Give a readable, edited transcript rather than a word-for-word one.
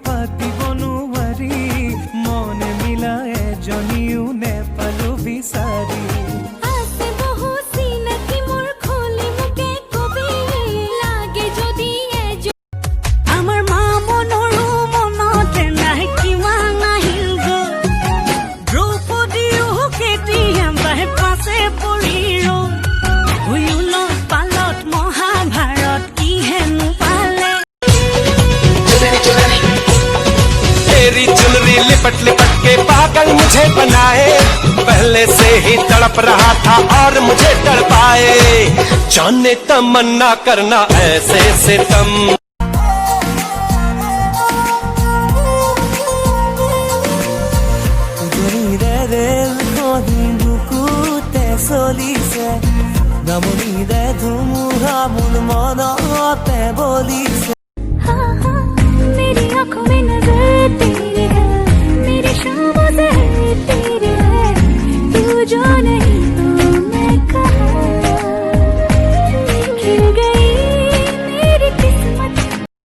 পাতিব নোৱাৰি মনে মিলা এজনীও নেপালো বিচাৰি लिपट लिपट के पागल मुझे बनाए पहले से ही तड़प रहा था और मुझे तड़पाए जाने तमन्ना करना ऐसे सितम চলিছে নামনি দে ধুমুহা মোৰ মনতে বলিছে